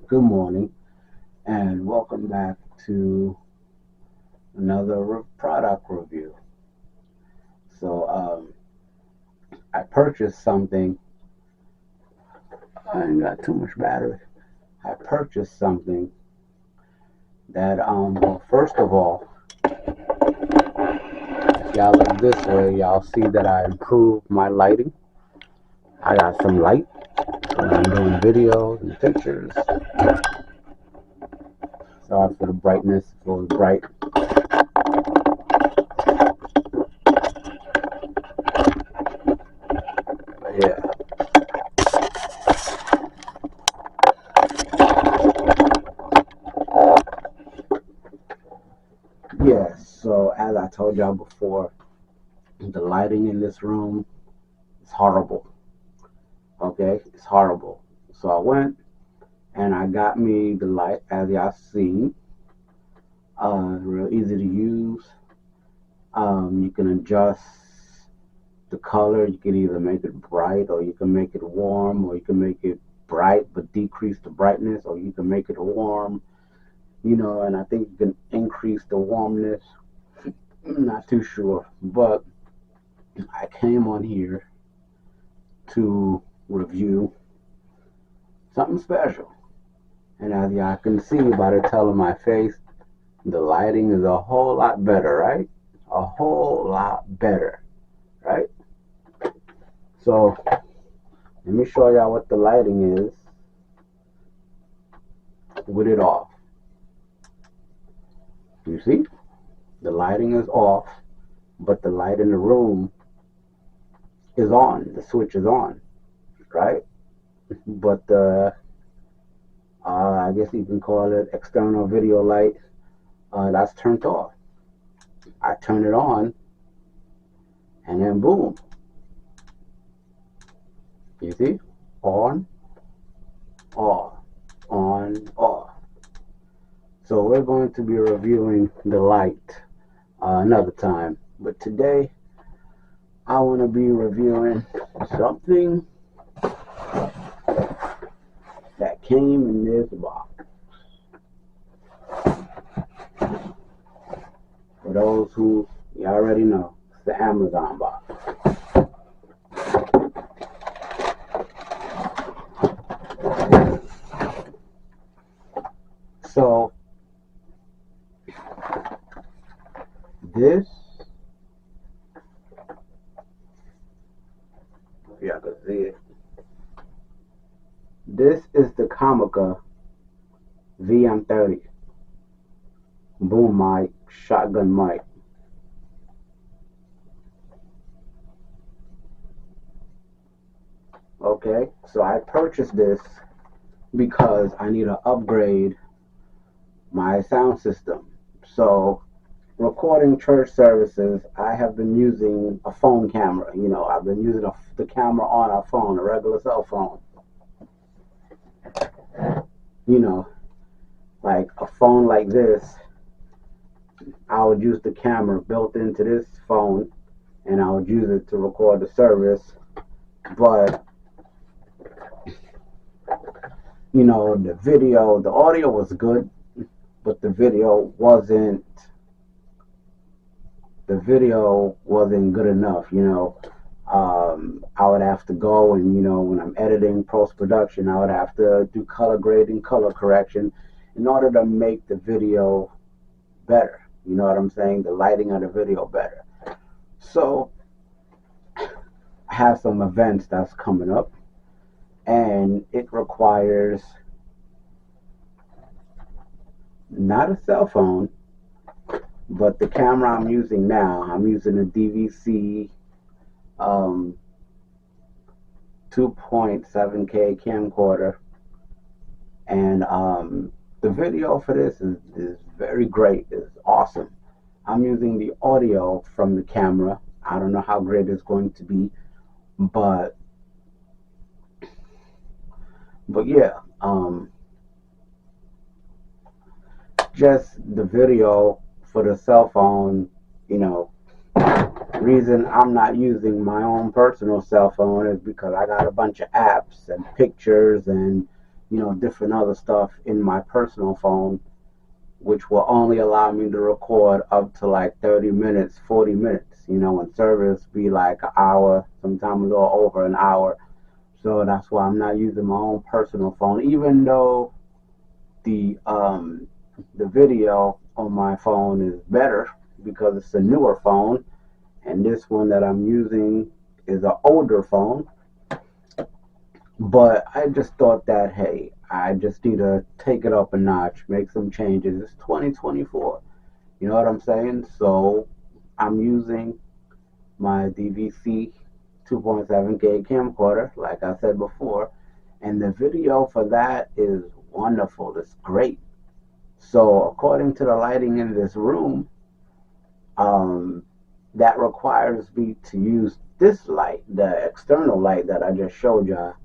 Good morning, and welcome back to another product review. So, I purchased something. I ain't got too much battery. I purchased something that, well, first of all, if y'all look this way, y'all see that I improved my lighting. I got some light, so when I'm doing videos and pictures. Sorry for the brightness, if it was bright. But yeah. Yes, so as I told y'all before, the lighting in this room is horrible. Okay, it's horrible. So I went and I got me the light, as y'all seen. Real easy to use. You can adjust the color. You can either make it bright, or you can make it warm, or you can make it bright but decrease the brightness, or you can make it warm. And I think you can increase the warmness. I'm not too sure, but I came on here to review something special. And as y'all can see by the tell of my face, the lighting is a whole lot better, right? A whole lot better, right? So let me show y'all what the lighting is with it off. You see? The lighting is off, but the light in the room is on. The switch is on, right? But the, I guess you can call it external video light, that's turned off. I turn it on, and then boom. You see? On, off, on, off. So we're going to be reviewing the light another time. But today, I want to be reviewing something that came in this box. For those who you already know, it's the Amazon box. So this, if y'all can see it, this is the Comica VM30 boom mic, shotgun mic. Okay, so I purchased this because I need to upgrade my sound system. So recording church services, I have been using a phone camera. I've been using the camera on a phone, a regular cell phone. Like a phone like this, I would use the camera built into this phone, and I would use it to record the service. But the audio was good, but the video wasn't good enough. I would have to go and, when I'm editing post-production, I would have to do color grading, color correction in order to make the video better. You know what I'm saying? The lighting of the video better. So I have some events that's coming up, and it requires not a cell phone, but the camera I'm using now. I'm using a DVC 2.7K camcorder, and the video for this is very great. It's awesome. I'm using the audio from the camera. I don't know how great it's going to be, but yeah, just the video for the cell phone, reason I'm not using my own personal cell phone is because I got a bunch of apps and pictures and different other stuff in my personal phone, which will only allow me to record up to like 30 minutes, 40 minutes, when service be like an hour, sometimes a little over an hour. So that's why I'm not using my own personal phone, even though the video on my phone is better because it's a newer phone, and this one that I'm using is an older phone. But I just thought that, hey, I just need to take it up a notch, make some changes. It's 2024. You know what I'm saying? So I'm using my DVC 2.7K camcorder, like I said before, and the video for that is wonderful. It's great. So according to the lighting in this room, um, that requires me to use this light, the external light that I just showed y'all,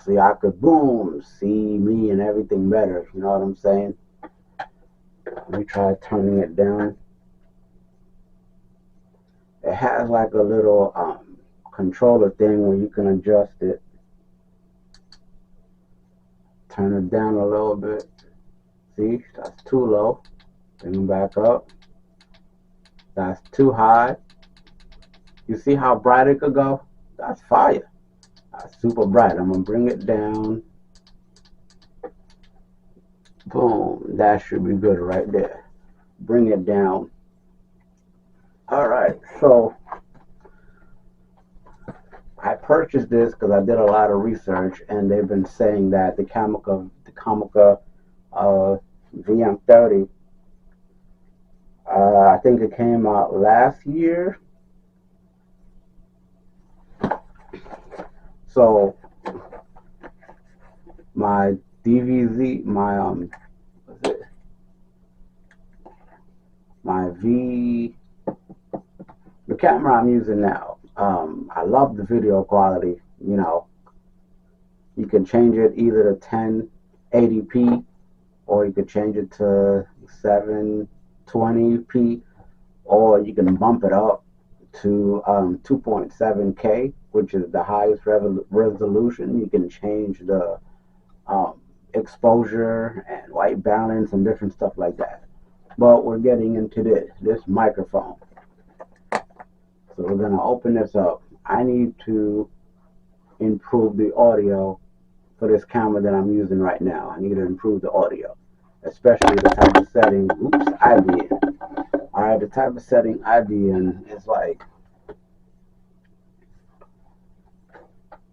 so I could boom, see me and everything better. You know what I'm saying? Let me try turning it down. It has like a little controller thing where you can adjust it. Turn it down a little bit. See, that's too low. Bring it back up. That's too high. You see how bright it could go? That's fire. That's super bright. I'm gonna bring it down. Boom. That should be good right there. Bring it down. Alright, so I purchased this because I did a lot of research, and they've been saying that the Comica VM30, I think it came out last year. So my DVZ, what's it? The camera I'm using now. I love the video quality. You can change it either to 1080p or you could change it to 720p, or you can bump it up to 2.7K, which is the highest resolution. You can change the exposure and white balance and different stuff like that. But we're getting into this microphone. So we're going to open this up. I need to improve the audio for this camera that I'm using right now. I need to improve the audio, especially the type of setting I be in. Alright, the type of setting I be in is like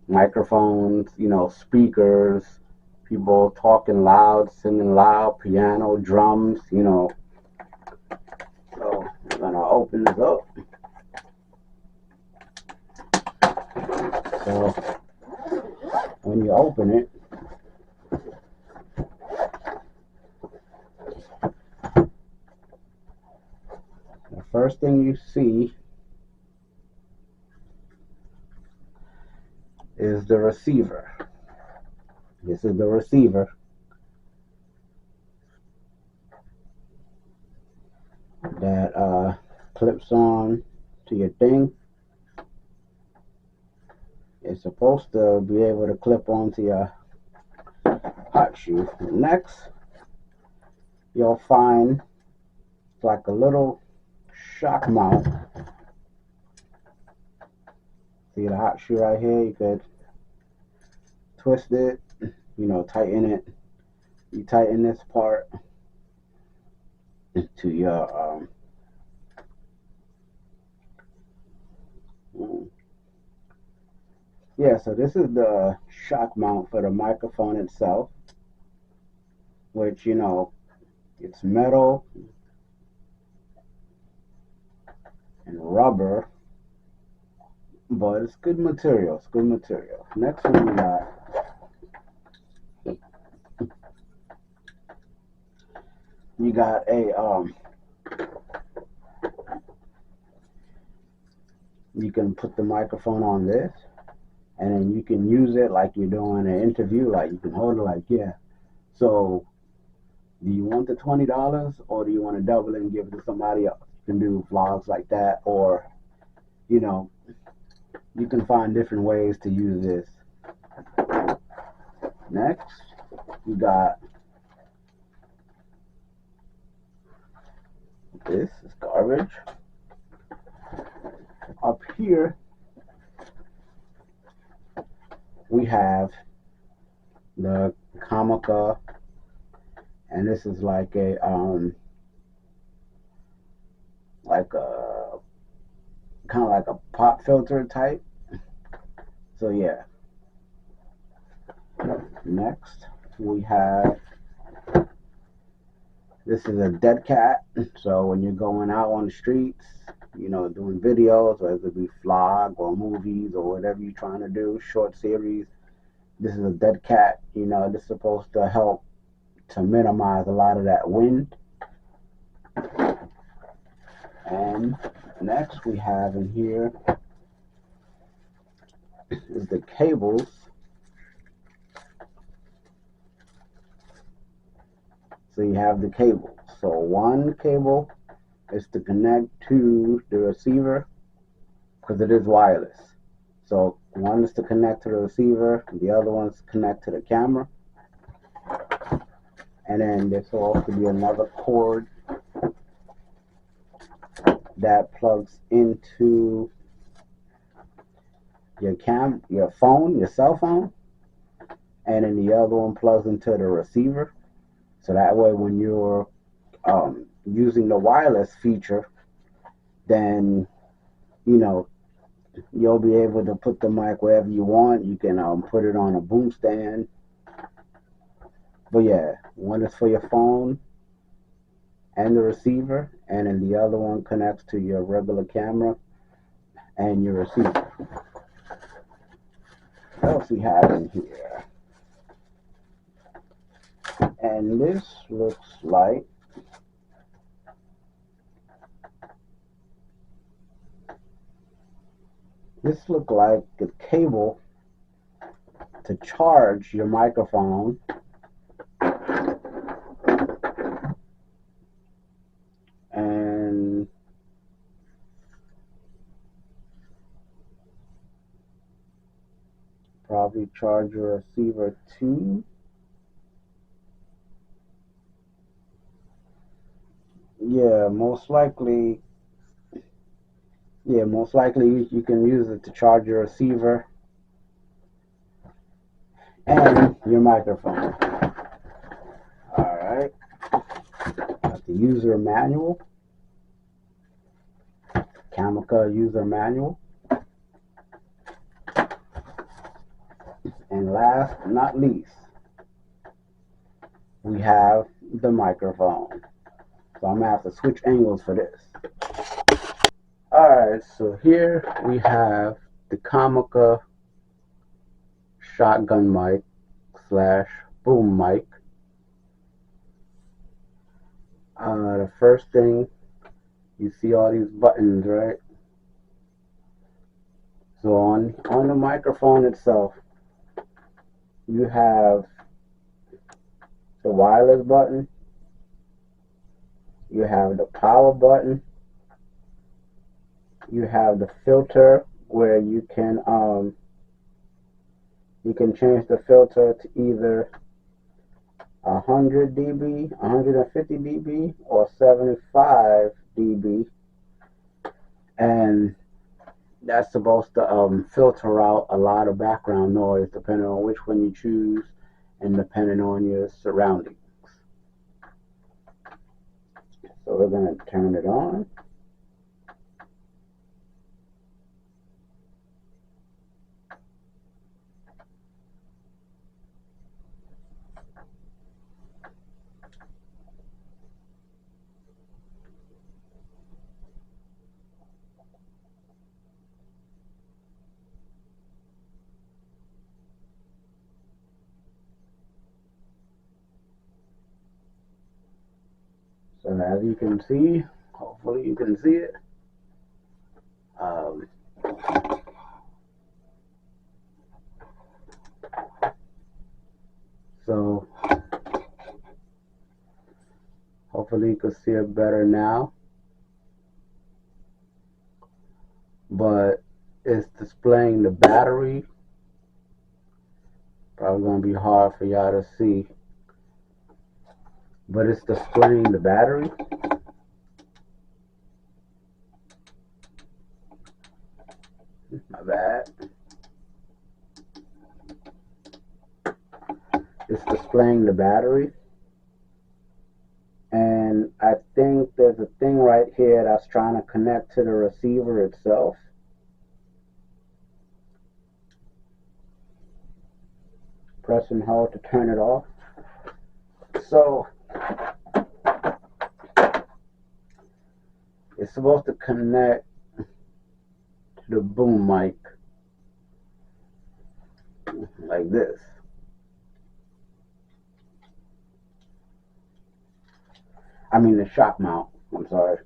microphones, speakers, people talking loud, singing loud, piano, drums, So I'm gonna open this up. So when you open it, the first thing you see is the receiver. This is the receiver that clips on to your thing. It's supposed to be able to clip onto your hot shoe. Next, you'll find like a little shock mount. See the hot shoe right here? You could twist it, tighten it. You tighten this part to your yeah, so this is the shock mount for the microphone itself, which it's metal and rubber, but it's good material. It's good material. Next one we got a you can put the microphone on this, and then you can use it like you're doing an interview. Like you can hold it like, yeah. So do you want the $20, or do you want to double it and give it to somebody else? You can do vlogs like that, or you can find different ways to use this. Next, we got this is garbage. Up here, we have the Comica, and this is like a kind of like a pop filter type. So yeah. Next, we have this is a dead cat. So when you're going out on the streets, you know, doing videos, whether it be vlog or movies or whatever you're trying to do, short series, this is a dead cat. You know, this is supposed to help to minimize a lot of that wind. And next we have in here is the cables. So you have the cables. So one cable is to connect to the receiver because it is wireless. So one is to connect to the receiver, the other one's connect to the camera. And then there's also be another cord that plugs into your phone, your cell phone, and then the other one plugs into the receiver. So that way when you're using the wireless feature, then you know you'll be able to put the mic wherever you want. You can put it on a boom stand. But yeah, one is for your phone and the receiver, and then the other one connects to your regular camera and your receiver. What else we have in here? And this looks like a cable to charge your microphone. And probably charge your receiver too. Yeah, most likely. Yeah, most likely you can use it to charge your receiver and your microphone. Alright. Got the user manual. Comica user manual. And last but not least, we have the microphone. So I'm gonna have to switch angles for this. Alright, so here we have the Comica shotgun mic slash boom mic. The first thing, you see all these buttons, right? So on the microphone itself, you have the wireless button, you have the power button, you have the filter where you can change the filter to either 100 dB, 150 dB, or 75 dB, and that's supposed to filter out a lot of background noise depending on which one you choose and depending on your surroundings. So we're going to turn it on. So as you can see, hopefully you can see it. So hopefully you can see it better now. But it's displaying the battery. probably gonna be hard for y'all to see, but it's displaying the battery. My bad. It's displaying the battery. And I think there's a thing right here that's trying to connect to the receiver itself. Press and hold to turn it off. So it's supposed to connect to the boom mic like this. I mean the shock mount, I'm sorry.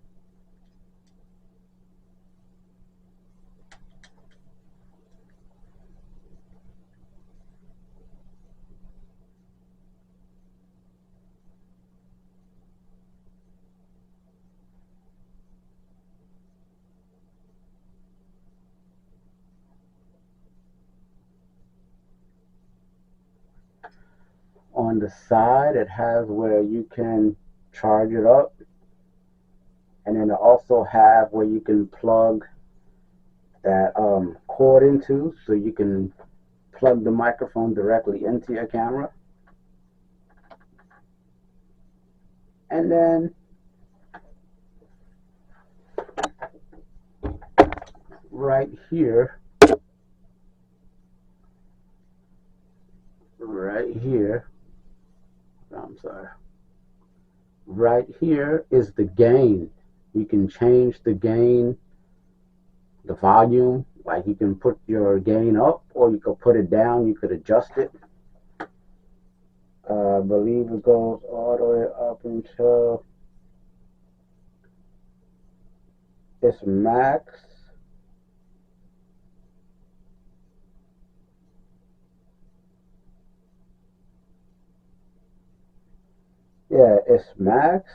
On the side it has where you can charge it up, and then it also have where you can plug that cord into, so you can plug the microphone directly into your camera. And then right here, I'm sorry, right here is the gain. You can change the gain, the volume, like you can put your gain up or you could put it down, you could adjust it. I believe it goes all the way up until it's max. Yeah, it's max.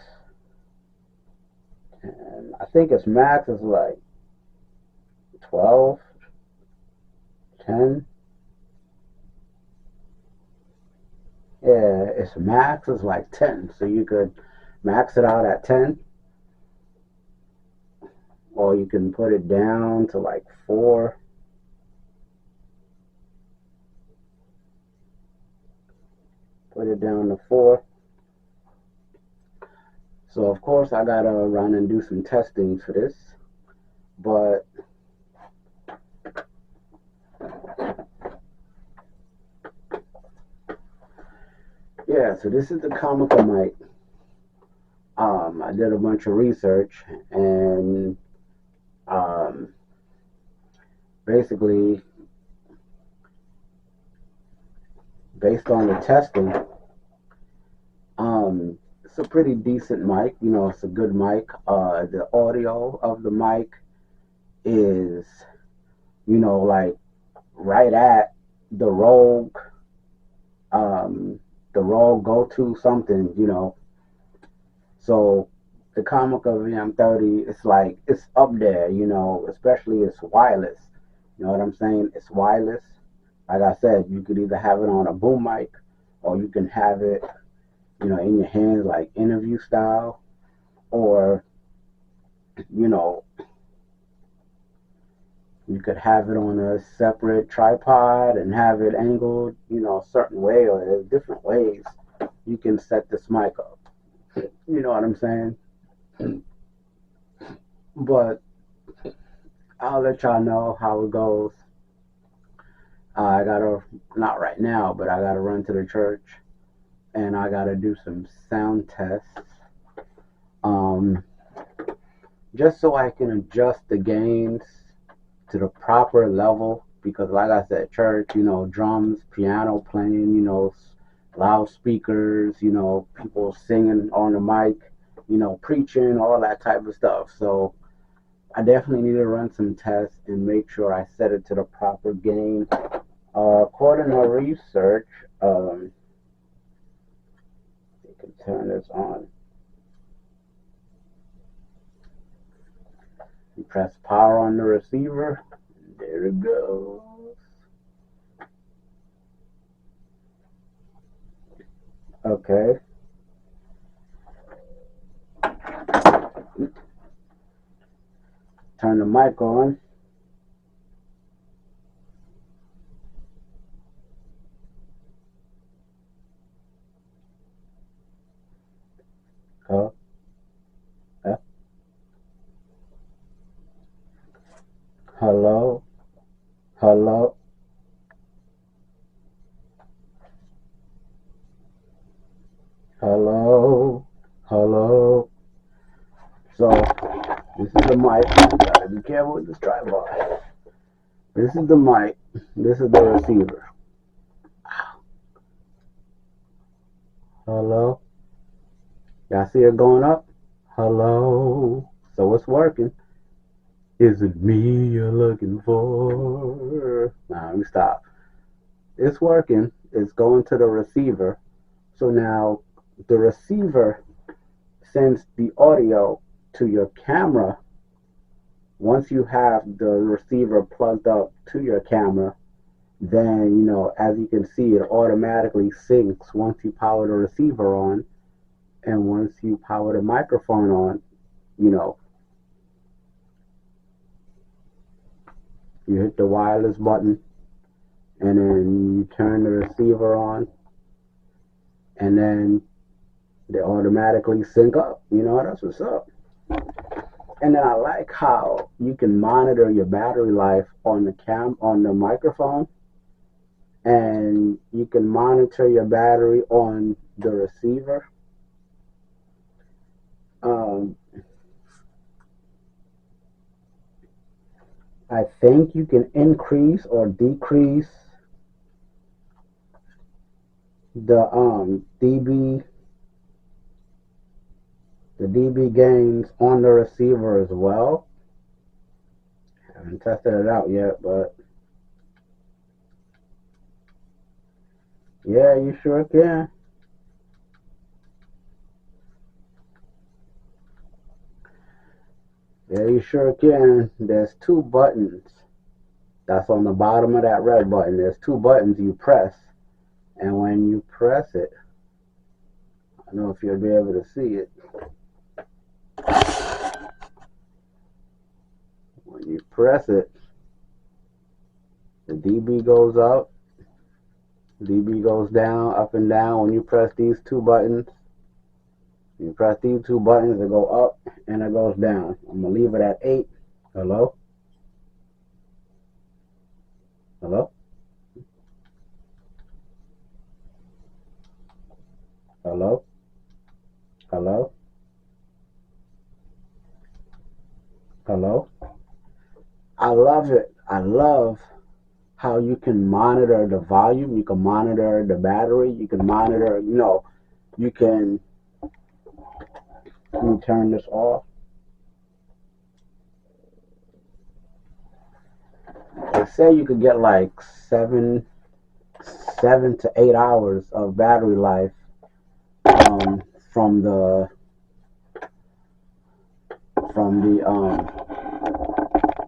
And I think its max is like 12, 10. Yeah, its max is like 10. So you could max it out at 10. Or you can put it down to like 4. Put it down to 4. So of course I gotta run and do some testing for this. But yeah, so this is the Comica mic. I did a bunch of research, and basically, based on the testing, it's a pretty decent mic. You know, it's a good mic. The audio of the mic is, you know, like right at the Rogue, the Rogue go-to something, you know. So the Comica VM30, it's like, it's up there, you know, especially it's wireless. You know what I'm saying? It's wireless. Like I said, you could either have it on a boom mic or you can have it, you know, in your hands like interview style, or, you know, you could have it on a separate tripod and have it angled, you know, a certain way, or there's different ways you can set this mic up. You know what I'm saying? But I'll let y'all know how it goes. I gotta, not right now, but I gotta run to the church and I gotta do some sound tests. Just so I can adjust the gains to the proper level, because like I said, church, you know, drums, piano playing, you know, loudspeakers, you know, people singing on the mic, you know, preaching, all that type of stuff. So I definitely need to run some tests and make sure I set it to the proper gain. According to research, you can turn this on. You press power on the receiver. There it goes. Okay. Turn the mic on. Oh, uh, hello, hello, hello, hello. So this is the mic. You gotta be careful with this tripod. This is the mic. This is the receiver. Hello. Y'all see it going up? Hello. So it's working. Is it me you're looking for? Nah, let me stop. It's working. It's going to the receiver. So now the receiver sends the audio to your camera. Once you have the receiver plugged up to your camera, then, as you can see, it automatically syncs once you power the receiver on, and once you power the microphone on, you know, you hit the wireless button, and then you turn the receiver on, and then they automatically sync up. That's what's up. And then I like how you can monitor your battery life on the microphone, and you can monitor your battery on the receiver. I think you can increase or decrease the dB gains on the receiver as well. I haven't tested it out yet, but yeah, you sure can. Yeah, you sure can. There's two buttons that's on the bottom of that red button. There's two buttons you press, and when you press it, I don't know if you'll be able to see it. When you press it, the dB goes up, dB goes down, up and down. When you press these two buttons, it go up and it goes down. I'm gonna leave it at 8. Hello? Hello? Hello? Hello? Hello? I love it. I love how you can monitor the volume, you can monitor the battery, you can monitor, you can, let me turn this off. They say you could get like 7 to 8 hours of battery life from the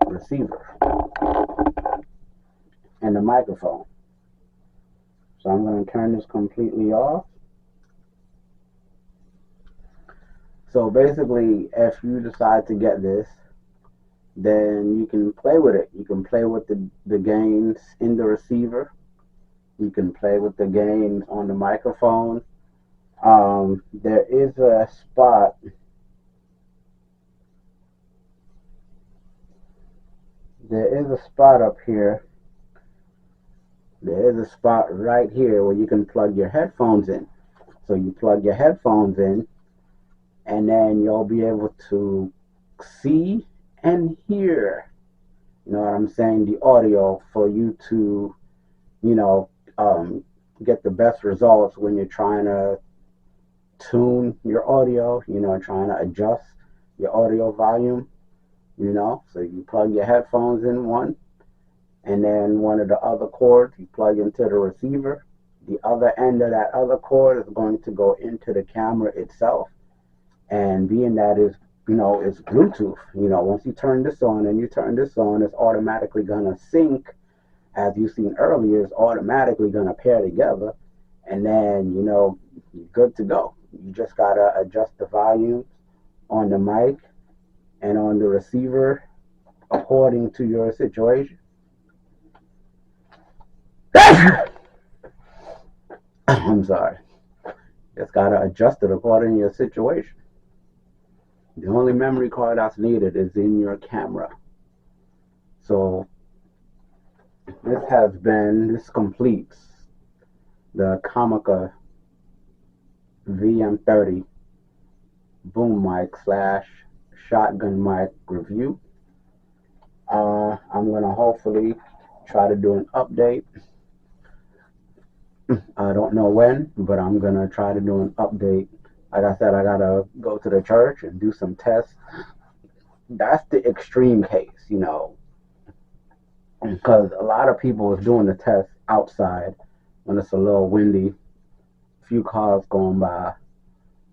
receiver and the microphone. So I'm going to turn this completely off. So basically, if you decide to get this, then you can play with it. You can play with the gains in the receiver. You can play with the gains on the microphone. There is a spot. There is a spot up here. There is a spot right here where you can plug your headphones in. So you plug your headphones in, and then you'll be able to see and hear, you know what I'm saying, the audio for you to, get the best results when you're trying to tune your audio, trying to adjust your audio volume, So you plug your headphones in one, and then one of the other cords you plug into the receiver. The other end of that other cord is going to go into the camera itself. And being that is, it's Bluetooth, once you turn this on and you turn this on, it's automatically going to sync. As you've seen earlier, it's automatically going to pair together. And then, you're good to go. You just gotta adjust the volume on the mic and on the receiver according to your situation. I'm sorry. Just gotta adjust it according to your situation. The only memory card that's needed is in your camera. So this completes the Comica VM30 boom mic slash shotgun mic review. I'm gonna hopefully try to do an update. I don't know when, but I'm gonna try to do an update. Like I said, I gotta go to the church and do some tests. That's the extreme case, because a lot of people is doing the test outside when it's a little windy, few cars going by.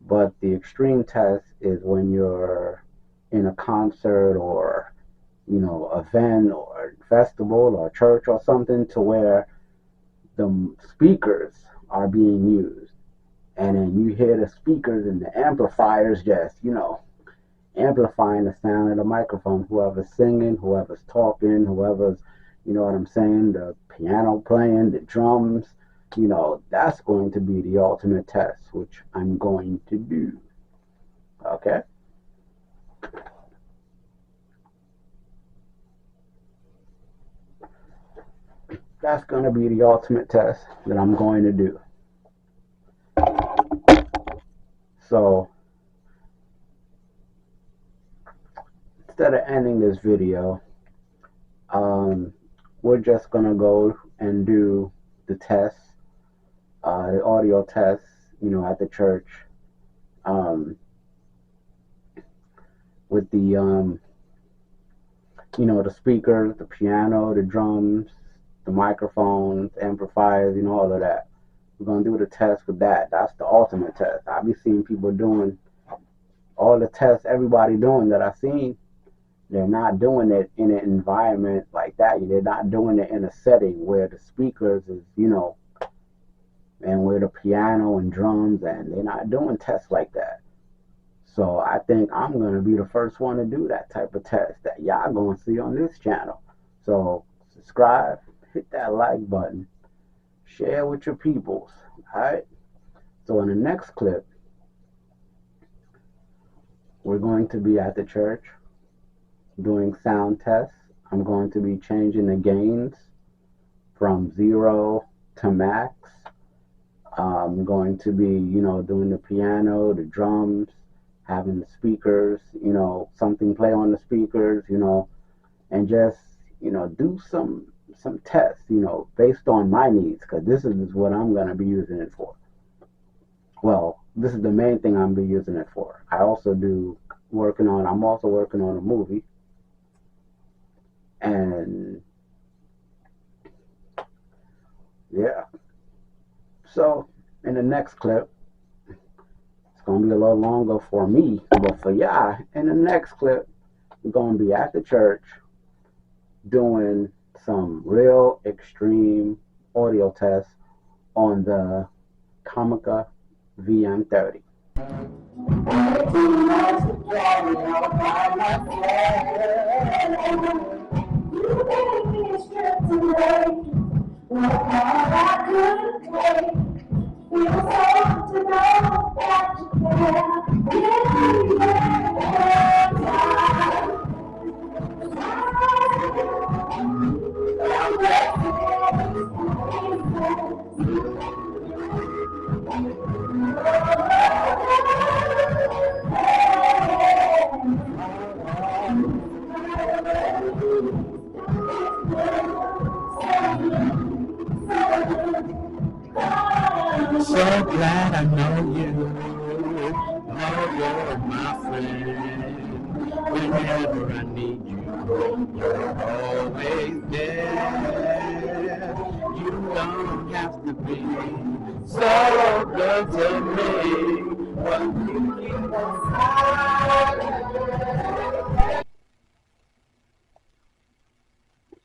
But the extreme test is when you're in a concert or event or festival or church or something, to where the speakers are being used, and then you hear the speakers and the amplifiers just amplifying the sound of the microphone. Whoever's singing, whoever's talking, whoever's, you know what I'm saying, the piano playing, the drums, that's going to be the ultimate test, which I'm going to do. Okay? That's going to be the ultimate test that I'm going to do. So, instead of ending this video, we're just going to go and do the test, the audio test, at the church, with the, the speakers, the piano, the drums, the microphones, amplifiers, all of that. We're going to do the test with that. That's the ultimate test. I've been seeing people doing all the tests, everybody doing that I've seen. They're not doing it in an environment like that. They're not doing it in a setting where the speakers is, and where the piano and drums, and they're not doing tests like that. So I think I'm going to be the first one to do that type of test that y'all going to see on this channel. So subscribe, hit that like button, share with your peoples. All right. So in the next clip, we're going to be at the church doing sound tests. I'm going to be changing the gains from 0 to max. I'm going to be, doing the piano, the drums, having the speakers, something play on the speakers, and just, do some tests, based on my needs, because this is what I'm going to be using it for. Well, this is the main thing I'm going to be using it for. I'm also working on a movie, and yeah. So in the next clip, it's going to be a little longer for me, but for y'all, in the next clip, we're going to be at the church doing some real extreme audio tests on the Comica VM30. So glad I know you, know you're my friend. Whenever I need you, you're always there. You don't have to be so good to me, but you keep on smiling.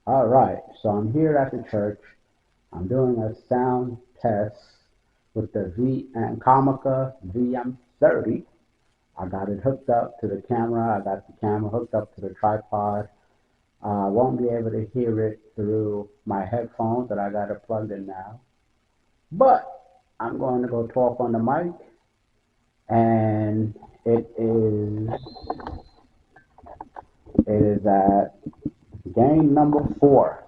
All right, so I'm here at the church. I'm doing a sound test with the V and Comica VM30. I got it hooked up to the camera. I got the camera hooked up to the tripod. I won't be able to hear it through my headphones that I got it plugged in now. But I'm going to go talk on the mic, and it is at gain number 4.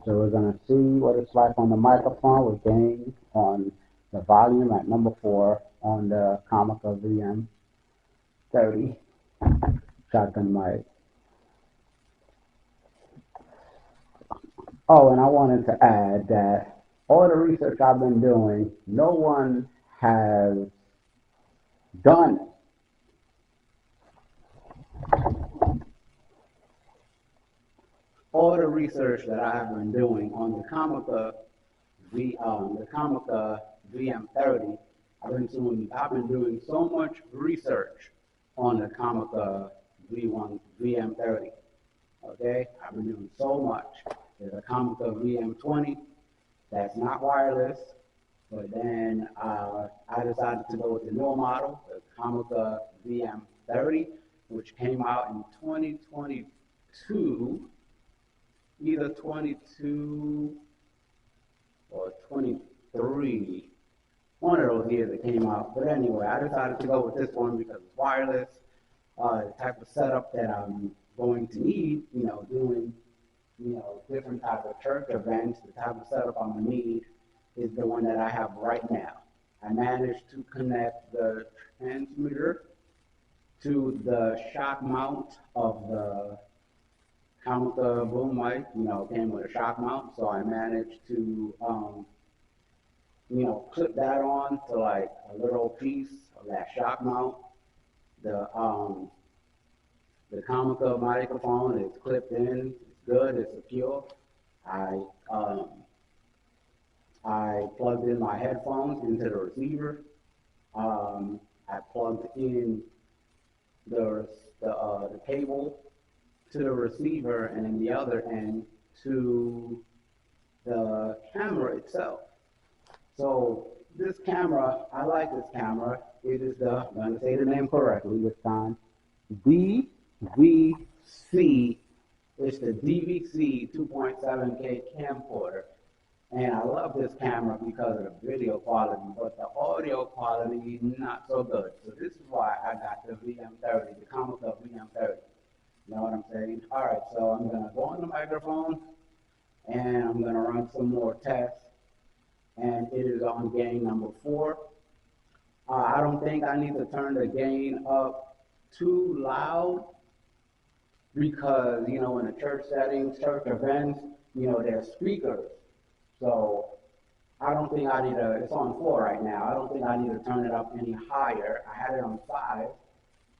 So we're going to see what it's like on the microphone with gain on the volume at number 4 on the Comica VM30 shotgun mic. Oh, and I wanted to add that all the research I've been doing, no one has done all the research that I have been doing on the Comica VM30. I've been doing so much research on the Comica VM30. Okay, I've been doing so much. There's a Comica VM20 that's not wireless, but then I decided to go with the newer model, the Comica VM30, which came out in 2022, either 22 or 23, one of those years it came out. But anyway, I decided to go with this one because it's wireless, the type of setup that I'm going to need, doing, different type of church events, the type of setup I'm gonna need is the one that I have right now. I managed to connect the transmitter to the shock mount of the Comica boom mic, came with a shock mount, so I managed to, clip that on to like a little piece of that shock mount. The Comica microphone is clipped in, it's good, it's secure. I um, I plugged in my headphones into the receiver. I plugged in the cable to the receiver, and then the other end to the camera itself. So this camera, I like this camera. It is I'm going to say the name correctly this time, DVC. It's the DVC 2.7K camcorder. And I love this camera because of the video quality, but the audio quality not so good. So this is why I got the VM30, the Comica VM30. You know what I'm saying? All right, so I'm gonna go on the microphone and I'm gonna run some more tests. And it is on gain number 4. I don't think I need to turn the gain up too loud because, in a church setting, church events, there's speakers. So I don't think I need it's on 4 right now. I don't think I need to turn it up any higher. I had it on 5,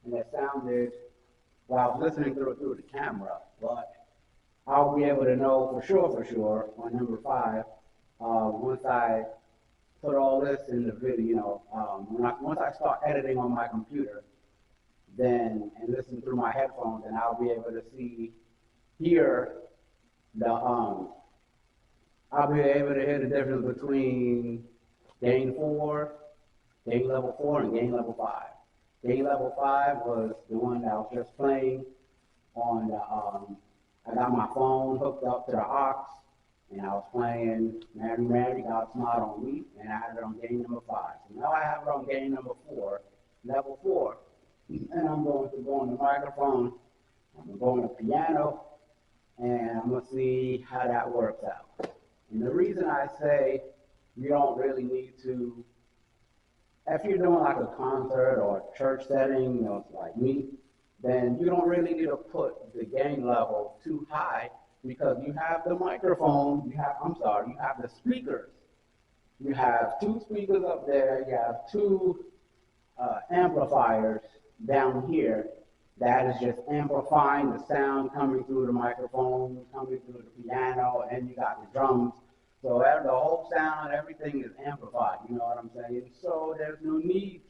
and it sounded, I was listening through the camera, but I'll be able to know for sure on number 5, once I put all this in the video, once I start editing on my computer, and listen through my headphones, and I'll be able to hear I'll be able to hear the difference between gain level 4, and gain level 5. Gain level 5 was the one that I was just playing on I got my phone hooked up to the aux, and I was playing Mary, God Smiled on Me, and I had it on gain number 5. So now I have it on gain number 4, level 4, and I'm going to go on the microphone, I'm going to go on the piano, and I'm going to see how that works out. And the reason I say you don't really need to, if you're doing like a concert or a church setting, like me, then you don't really need to put the gain level too high because you have the microphone, you have the speakers. You have 2 speakers up there, you have 2 amplifiers down here that is just amplifying the sound coming through the microphone, coming through the piano, and you got the drums. So the whole sound, everything is amplified, you know what I'm saying? So there's no need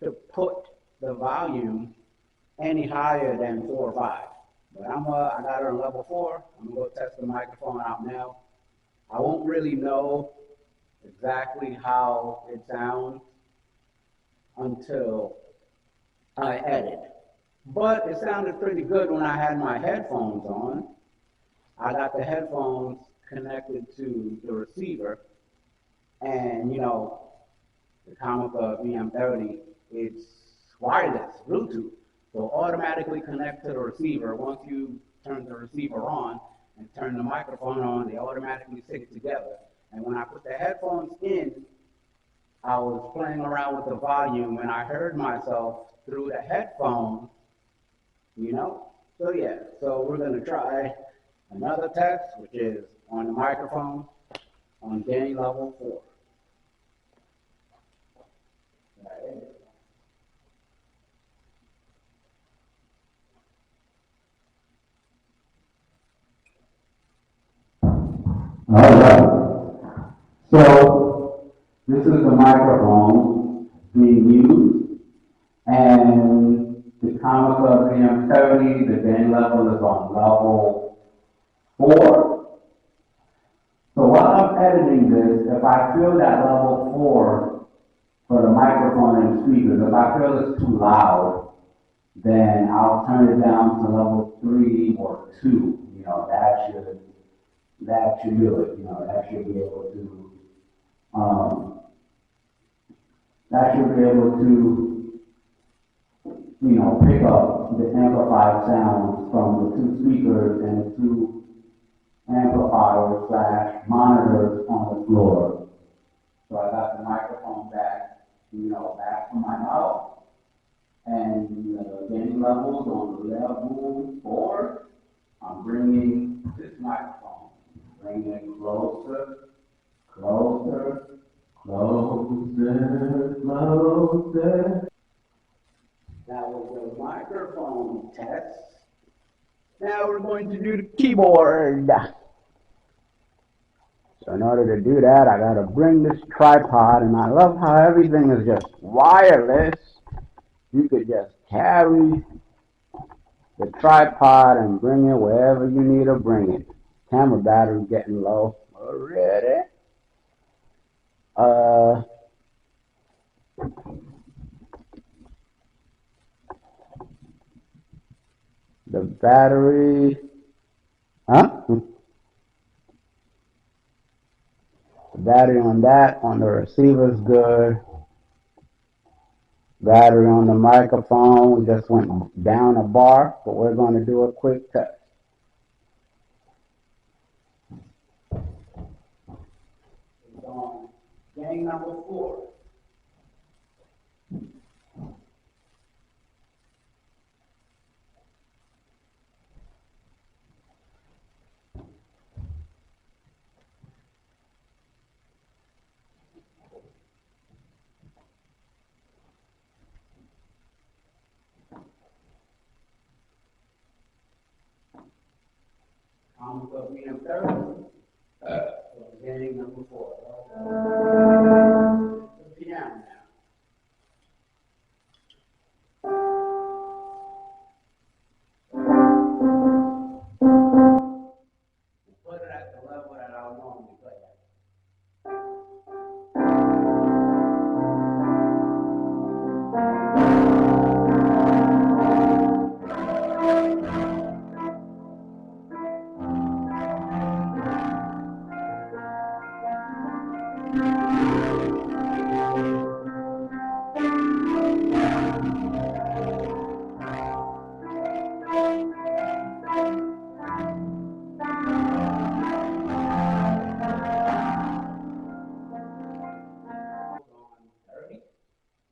to put the volume any higher than 4 or 5. But I got it on level 4. I'm gonna go test the microphone out now. I won't really know exactly how it sounds until I edit. But it sounded pretty good when I had my headphones on. I got the headphones connected to the receiver, and the Comica VM30, it's wireless, Bluetooth. So automatically connect to the receiver. Once you turn the receiver on and turn the microphone on, they automatically sync together. And when I put the headphones in, I was playing around with the volume and I heard myself through the headphones, you know? So yeah, so we're gonna try another test, which is on the microphone on gain level 4. All right. So this is the microphone being used, and the Comica VM30, the gain level is on level 4. So while I'm editing this, if I feel that level 4 for the microphone and speakers, if I feel it's too loud, then I'll turn it down to level 3 or 2. That should do it. That should be able to um, that should be able to pick up the amplified sounds from the two speakers and the two amplifiers slash monitors on the floor. So I got the microphone back from my mouth, and the gain levels on the level 4. I'm bringing this microphone, bringing it closer, closer, closer, closer. That was the microphone test. Now we're going to do the keyboard. So in order to do that, I gotta bring this tripod, and I love how everything is just wireless. You could just carry the tripod and bring it wherever you need to bring it. Camera battery getting low already. The battery, huh? The battery on the receiver's good. Battery on the microphone just went down a bar, but we're going to do a quick test. It's on gain number 4. Comica VM30. Gain number 4. The piano now. Put it at the level that I would normally play at.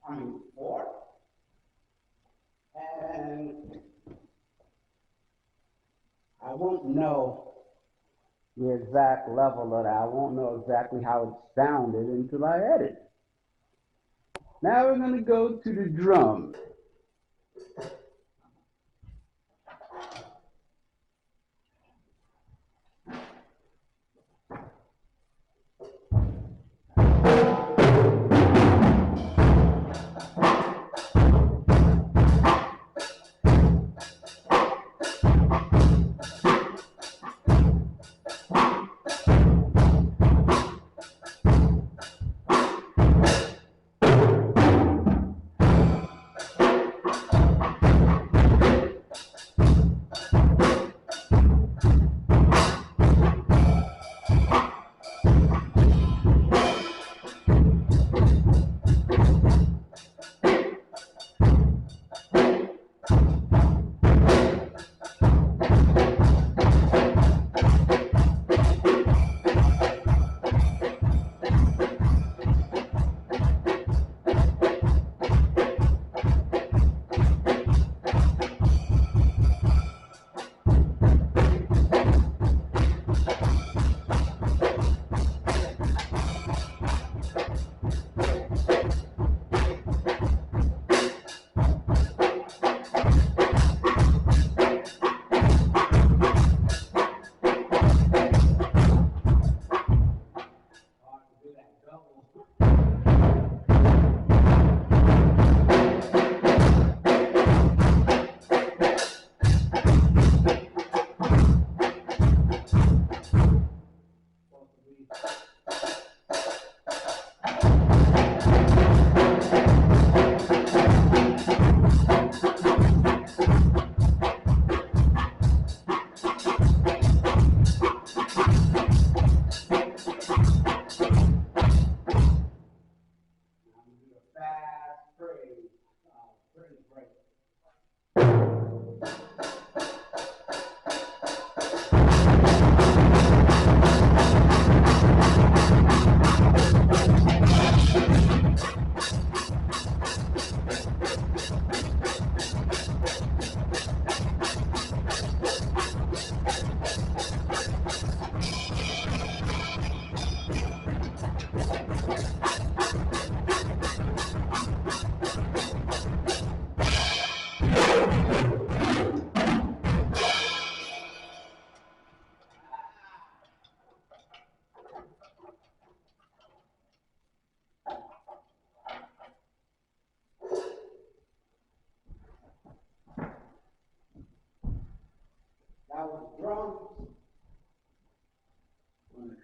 On 4. And I won't know the exact level of that. I won't know exactly how it sounded until I edit. Now we're going to go to the drums.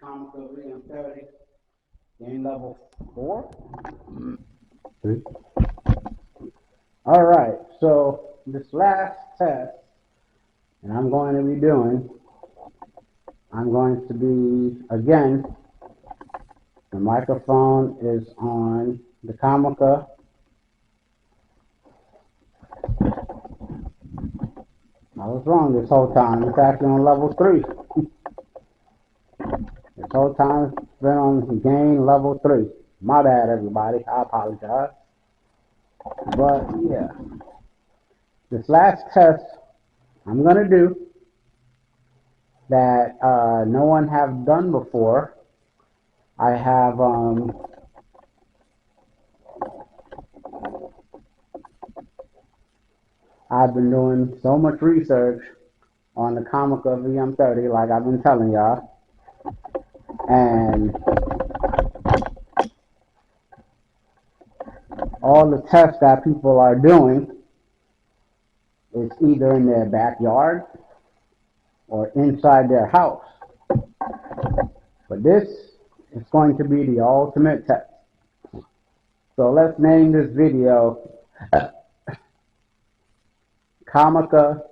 Comica VM30, gain level 4. 3. All right, so this last test, and I'm going to be doing, I'm going to be, again, the microphone is on the Comica. I was wrong this whole time. It's actually on level 3. This whole time it's been on gain level 3. My bad, everybody. I apologize. But yeah, this last test I'm going to do that no one have done before. I have I've been doing so much research on the Comica VM30, like I've been telling y'all, and all the tests that people are doing is either in their backyard or inside their house. But this is going to be the ultimate test. So let's name this video Comica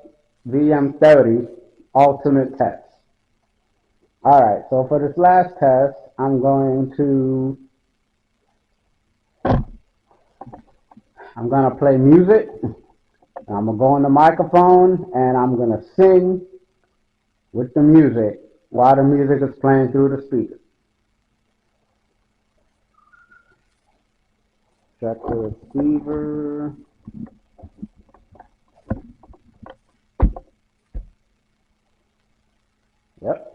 VM30 Ultimate Test. Alright, so for this last test, I'm going to play music. I'm going to go on the microphone and I'm going to sing with the music while the music is playing through the speakers. Check the receiver. Yep.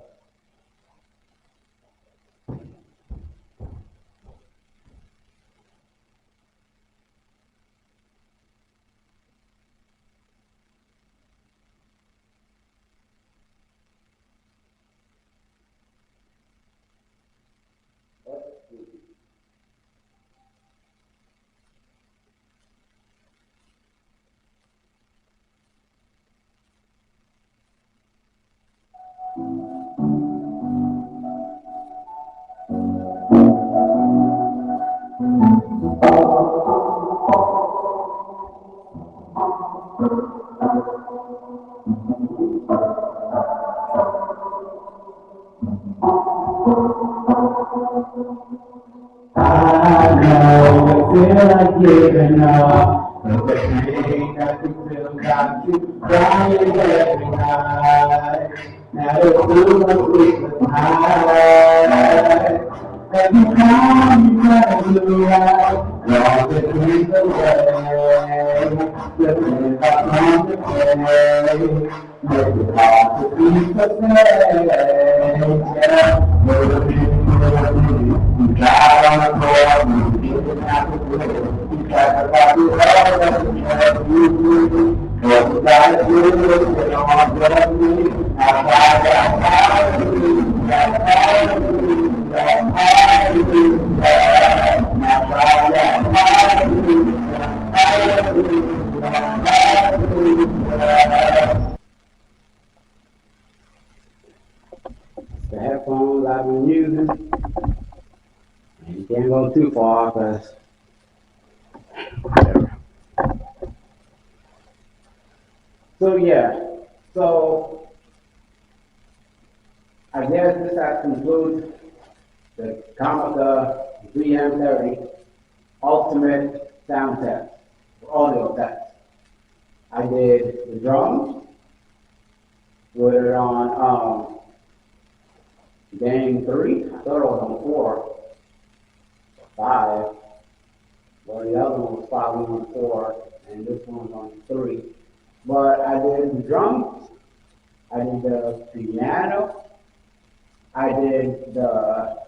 I know, I feel like giving up, but the pain that you feel got you crying every night. Now it's too much sleepless night. Every time you try to do right, all the dreams away. Looking up on the day, make it hard to be the same. Yeah, you got on the floor, you didn't have to do it. You tried to find it all that you had to do. What you gotta do is get on with me. I tried to do that. The headphones I've been using, and you can't go too far because whatever. So yeah, so I guess this has concluded the Comica VM30 Ultimate Sound Test, audio test. I did the drums, with it on gain 3. I thought it was on 4, 5. Well, the other one was probably on 4, and this one's on 3. But I did the drums, I did the piano, I did the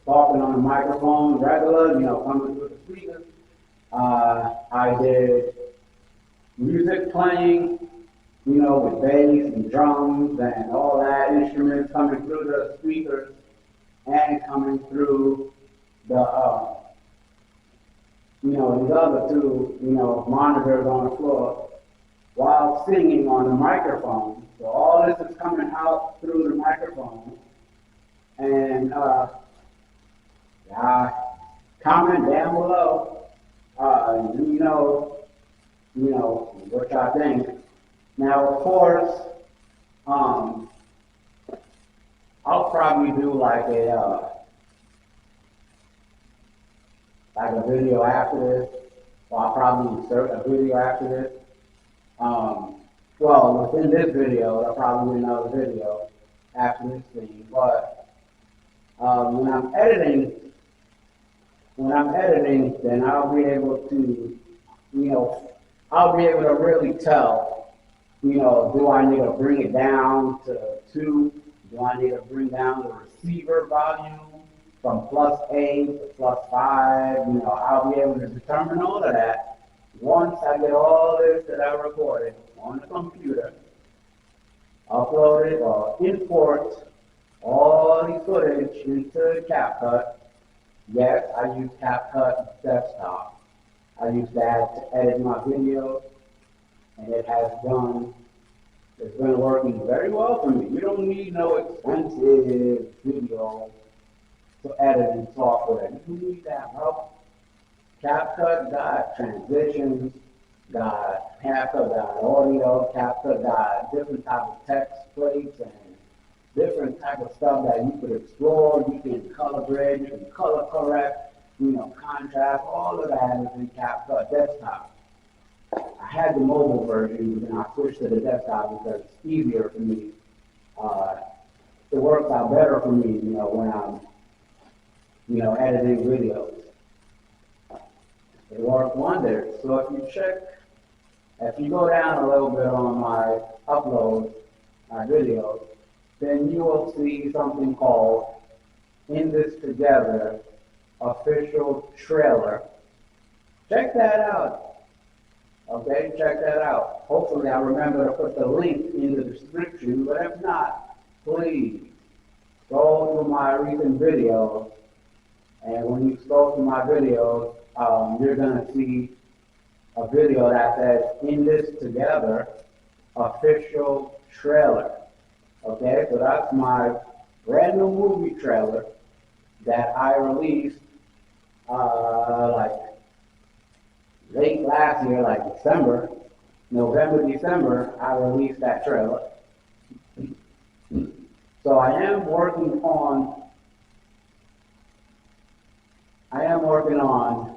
talking on the microphone, regular, coming through the speakers. I did music playing, with bass and drums and all that, instruments coming through the speakers and coming through the, these other two, monitors on the floor while singing on the microphone. So all this is coming out through the microphone. And uh, comment down below. You know what y'all think. Now, of course, um, I'll probably do like a video after this, or I'll probably insert a video after this. Um, well, within this video, there'll probably be another video after this thing. But when I'm editing, then I'll be able to, you know, I'll be able to really tell, do I need to bring it down to 2? Do I need to bring down the receiver volume from +8 to +5? I'll be able to determine all of that once I get all this that I recorded on the computer, upload it or import all the footage into CapCut. Yes, I use CapCut Desktop. I use that to edit my videos, and it's been working very well for me. You don't need no expensive video to editing software. You need that, bro. CapCut got transitions, CapCut got audio, CapCut got different type of text plates and different type of stuff that you could explore. You can color grade, you can color correct, contrast, all of that is in CapCut Desktop. I had the mobile version, and I switched to the desktop because it's easier for me. It works out better for me, when I'm, editing videos. It works wonders. So if you go down a little bit on my uploads, my videos, then you will see something called In This Together Official Trailer. Check that out. Okay, check that out. Hopefully I'll remember to put the link in the description, but if not, please scroll through my recent videos, and when you scroll through my videos, you're going to see a video that says In This Together Official Trailer. Okay, so that's my brand new movie trailer that I released like late last year, like November, December, I released that trailer. So I am working on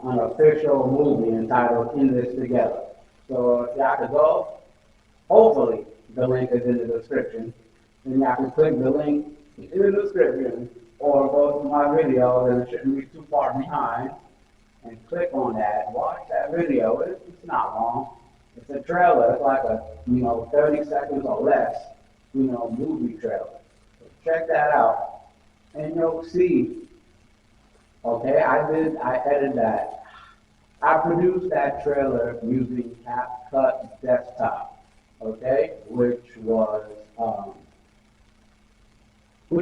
an official movie entitled In This Together. So if y'all could go, hopefully the link is in the description, and y'all can click the link in the description, or go to my video, and it shouldn't be too far behind, and click on that, watch that video. It's not long. It's a trailer. It's like a 30 seconds or less movie trailer. So check that out, and you'll see. Okay, I edited that. I produced that trailer using CapCut Desktop. Okay, which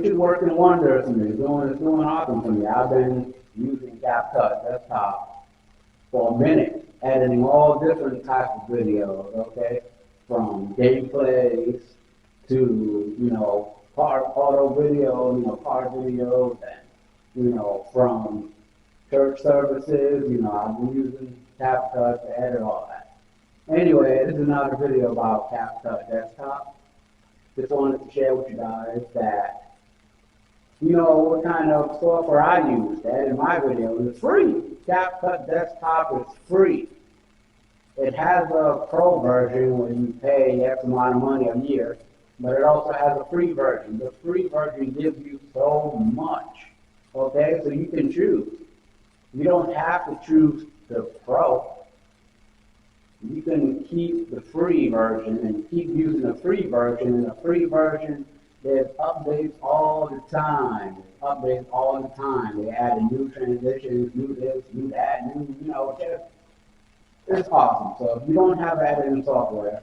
is working wonders for me. It's doing awesome for me. I've been using CapCut Desktop for a minute, editing all different types of videos, okay? From gameplays to, auto videos, car videos, and, from church services, I've been using CapCut to edit all that. Anyway, this is another video about CapCut Desktop. Just wanted to share with you guys that what kind of software I use to edit my videos. It's free. CapCut Desktop is free. It has a pro version where you pay X amount of money a year, but it also has a free version. The free version gives you so much, okay? So you can choose. You don't have to choose the pro. You can keep the free version and keep using the free version. And the free version, there's updates all the time. They add new transitions, new this, new that, it's awesome. So if you don't have editing software,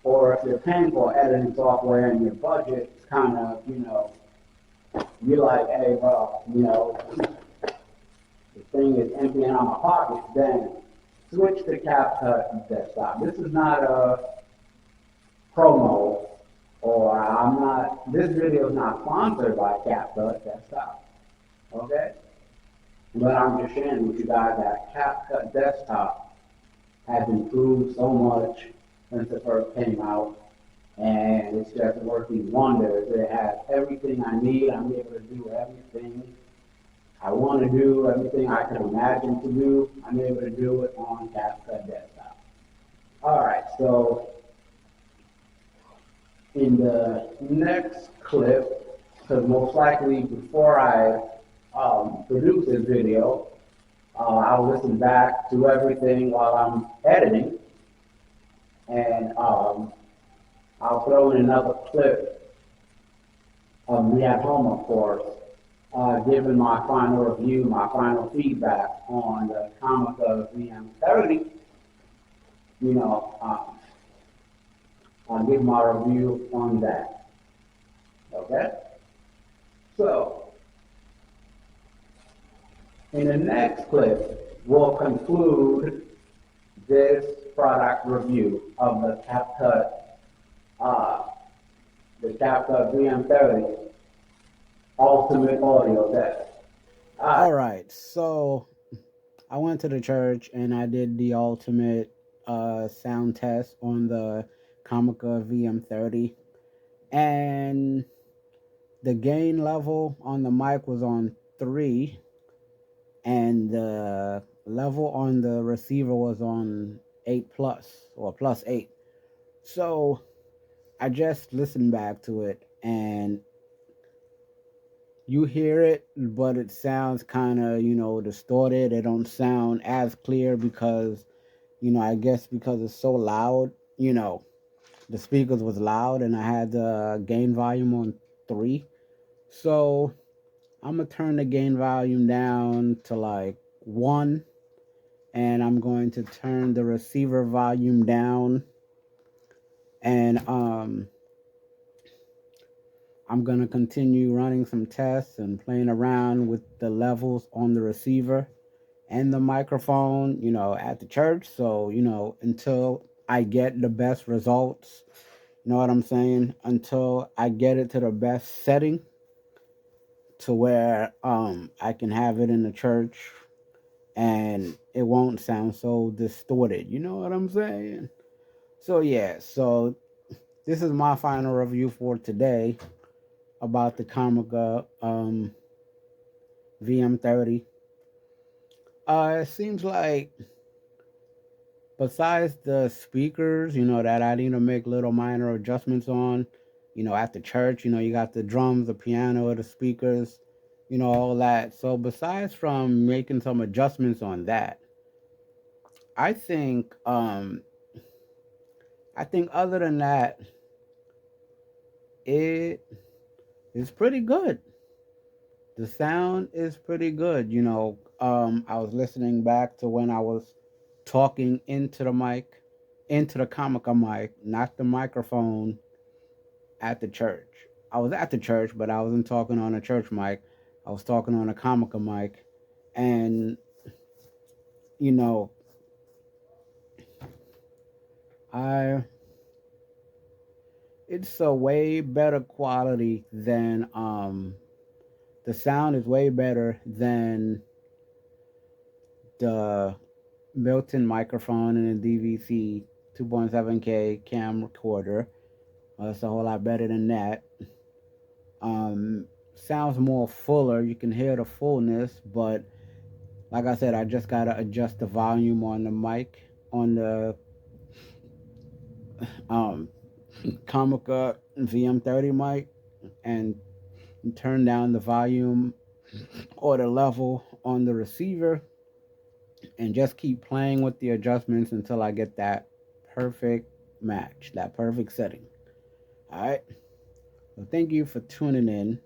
or if you're paying for editing software and your budget is kind of, you're like, hey, well, the thing is emptying out my pocket, then switch to CapCut Desktop. This is not a promo or I'm not, this video is not sponsored by CapCut Desktop, okay? But I'm just sharing with you guys that CapCut Desktop has improved so much since it first came out, and it's just working wonders. It has everything I need. I'm able to do everything I want to do, everything I can imagine to do. I'm able to do it on CapCut Desktop. All right, so in the next clip, because most likely before I produce this video, I'll listen back to everything while I'm editing, and I'll throw in another clip of me at home, of course, giving my final review, my final feedback on the Comica VM30. You know, I'll give my review on that. Okay? So, in the next clip, we'll conclude this product review of uh, the CapCut VM30 Ultimate Audio Test. All right, so I went to the church and I did the ultimate sound test on the Comica VM30, and the gain level on the mic was on 3, and the level on the receiver was on 8 plus, or plus 8. So I just listened back to it, and you hear it, but it sounds kind of, distorted. It don't sound as clear because, I guess because it's so loud, the speakers was loud, and I had the gain volume on 3. So I'm gonna turn the gain volume down to like 1, and I'm going to turn the receiver volume down, and I'm going to continue running some tests and playing around with the levels on the receiver and the microphone, at the church. So, until I get the best results, you know what I'm saying? Until I get it to the best setting to where I can have it in the church and it won't sound so distorted. You know what I'm saying? So, yeah, so this is my final review for today about the Comica VM30. It seems like besides the speakers, that I need to make little minor adjustments on, at the church, you got the drums, the piano, the speakers, all that. So besides from making some adjustments on that, I think other than that, it is pretty good. The sound is pretty good. I was listening back to when I was talking into the mic, into the Comica mic, not the microphone at the church. I was at the church, but I wasn't talking on a church mic. I was talking on a Comica mic. And, you know, I it's a way better quality than the sound is way better than the built-in microphone and a DVC 2.7K cam recorder. It's a whole lot better than that. Sounds more fuller. You can hear the fullness, but like I said, I just gotta adjust the volume on the mic on the um, Comica VM30 mic, and turn down the volume or the level on the receiver, and just keep playing with the adjustments until I get that perfect match, that perfect setting. All right. So thank you for tuning in.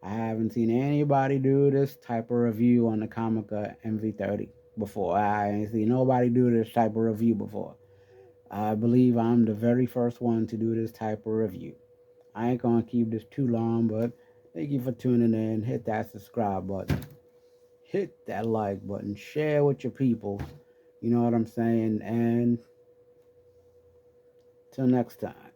I haven't seen anybody do this type of review on the Comica MV30 before. I ain't seen nobody do this type of review before. I believe I'm the very first one to do this type of review. I ain't gonna keep this too long, but thank you for tuning in. Hit that subscribe button. Hit that like button. Share with your people. You know what I'm saying? And till next time.